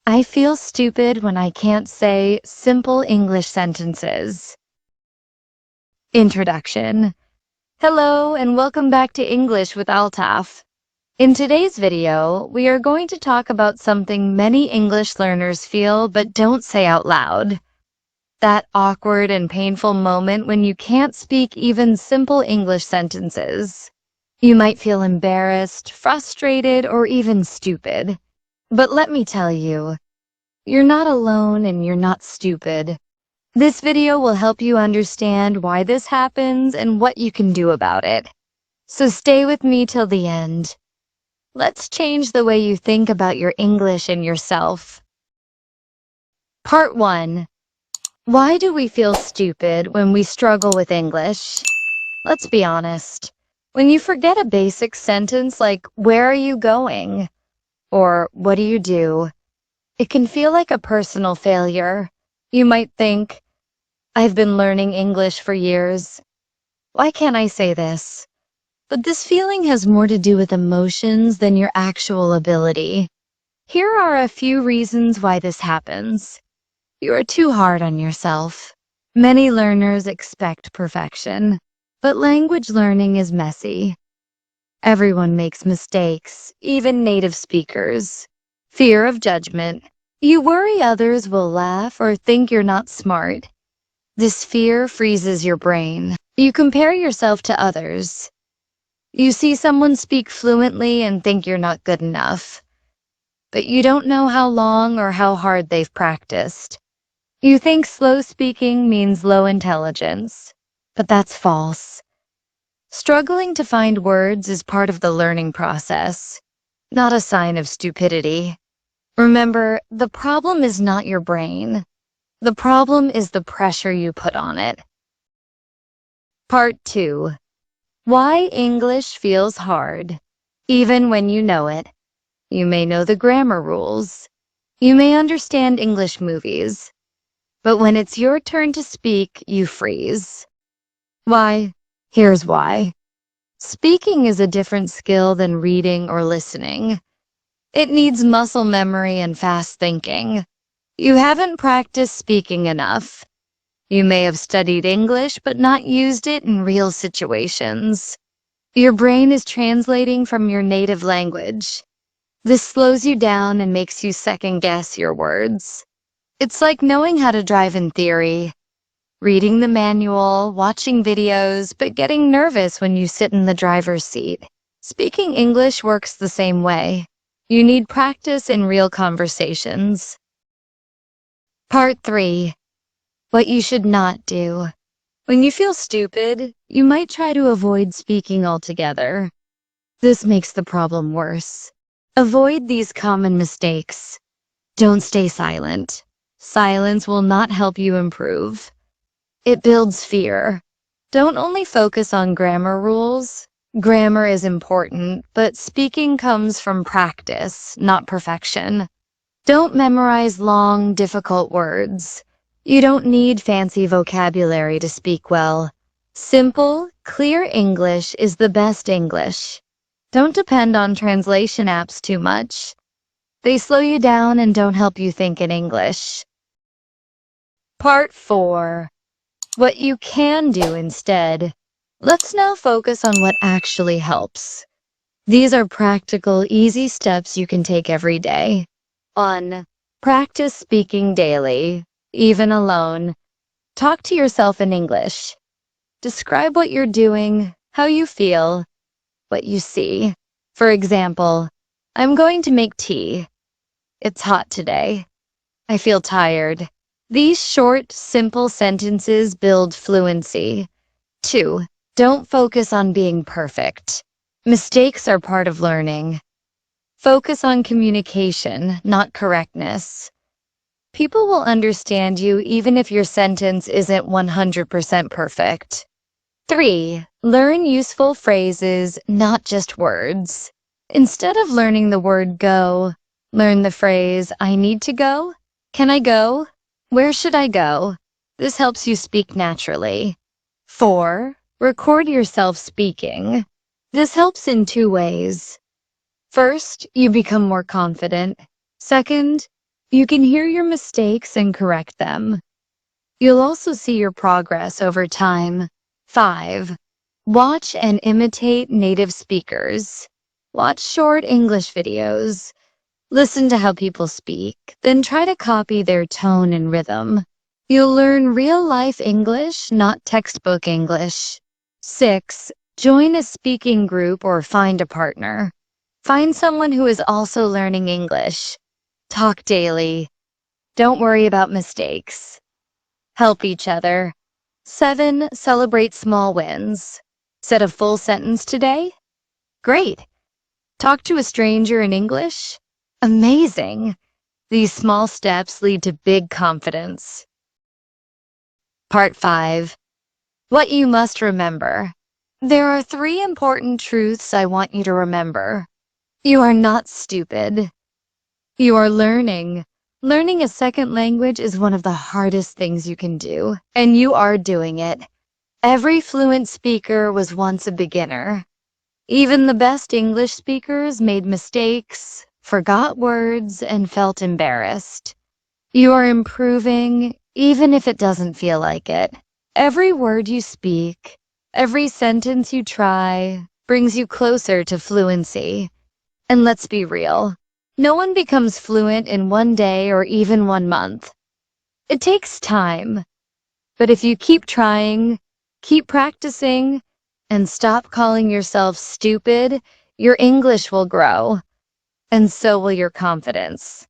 I feel stupid when I can't say simple English sentences. Introduction. Hello and welcome back to English with Altaf. In today's video, we are going to talk about something many English learners feel but don't say out loud. That awkward and painful moment when you can't speak even simple English sentences. You might feel embarrassed, frustrated, or even stupid. But let me tell you, you're not alone and you're not stupid. This video will help you understand why this happens and what you can do about it. So stay with me till the end. Let's change the way you think about your English and yourself. Part 1. Why do we feel stupid when we struggle with English? Let's be honest. When you forget a basic sentence like, "Where are you going?" or "What do you do?" it can feel like a personal failure. You might think, I've been learning English for years. Why can't I say this? But this feeling has more to do with emotions than your actual ability. Here are a few reasons why this happens. You are too hard on yourself. Many learners expect perfection, but language learning is messy. Everyone makes mistakes, even native speakers. Fear of judgment. You worry others will laugh or think you're not smart. This fear freezes your brain. You compare yourself to others. You see someone speak fluently and think you're not good enough. But you don't know how long or how hard they've practiced. You think slow speaking means low intelligence. But that's false. Struggling to find words is part of the learning process, not a sign of stupidity. Remember, the problem is not your brain. The problem is the pressure you put on it. Part 2. Why English feels hard, even when you know it. You may know the grammar rules. You may understand English movies. But when it's your turn to speak, you freeze. Why? Here's why. Speaking is a different skill than reading or listening. It needs muscle memory and fast thinking. You haven't practiced speaking enough. You may have studied English but not used it in real situations. Your brain is translating from your native language. This slows you down and makes you second-guess your words. It's like knowing how to drive in theory, reading the manual, watching videos, but getting nervous when you sit in the driver's seat. Speaking English works the same way. You need practice in real conversations. Part 3. What you should not do. When you feel stupid, you might try to avoid speaking altogether. This makes the problem worse. Avoid these common mistakes. Don't stay silent. Silence will not help you improve. It builds fear. Don't only focus on grammar rules. Grammar is important, but speaking comes from practice, not perfection. Don't memorize long, difficult words. You don't need fancy vocabulary to speak well. Simple, clear English is the best English. Don't depend on translation apps too much. They slow you down and don't help you think in English. Part 4. What you can do instead. Let's now focus on what actually helps. These are practical, easy steps you can take every day. 1. Practice speaking daily, even alone. Talk to yourself in English. Describe what you're doing, how you feel, what you see. For example, I'm going to make tea. It's hot today. I feel tired. These short, simple sentences build fluency. 2. Don't focus on being perfect. Mistakes are part of learning. Focus on communication, not correctness. People will understand you even if your sentence isn't 100% perfect. 3. Learn useful phrases, not just words. Instead of learning the word go, learn the phrase, I need to go. Can I go? Where should I go? This helps you speak naturally. 4. Record yourself speaking. This helps in 2 ways. First, you become more confident. Second, You can hear your mistakes and correct them. You'll also see your progress over time. 5. Watch and imitate native speakers. Watch short English videos. Listen to how people speak, then try to copy their tone and rhythm. You'll learn real-life English, not textbook English. 6. Join a speaking group or find a partner. Find someone who is also learning English. Talk daily. Don't worry about mistakes. Help each other. 7. Celebrate small wins. Said a full sentence today? Great. Talk to a stranger in English? Amazing. These small steps lead to big confidence. Part 5. What you must remember. There are 3 important truths I want you to remember. You are not stupid. You are learning. Learning a second language is one of the hardest things you can do, and you are doing it. Every fluent speaker was once a beginner. Even the best English speakers made mistakes, forgot words, and felt embarrassed. You are improving, even if it doesn't feel like it. Every word you speak, every sentence you try, brings you closer to fluency. And let's be real, no one becomes fluent in one day or even 1 month. It takes time, but if you keep trying, keep practicing, and stop calling yourself stupid, your English will grow, and so will your confidence.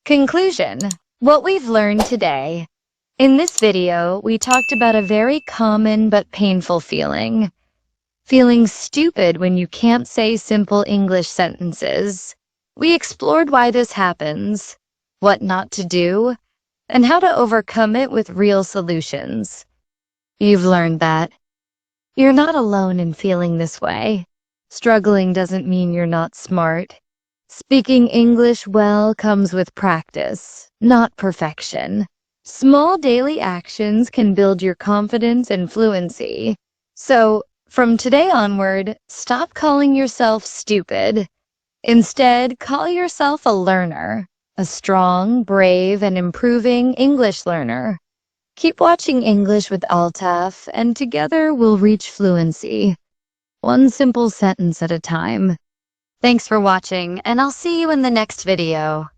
Conclusion. What we've learned today. In this video, we talked about a very common but painful feeling. Feeling stupid when you can't say simple English sentences. We explored why this happens, what not to do, and how to overcome it with real solutions. You've learned that you're not alone in feeling this way. Struggling doesn't mean you're not smart. Speaking English well comes with practice, not perfection. Small daily actions can build your confidence and fluency. So, from today onward, stop calling yourself stupid. Instead, call yourself a learner, a strong, brave, and improving English learner. Keep watching English with Altaf, and together we'll reach fluency, one simple sentence at a time. Thanks for watching, and I'll see you in the next video.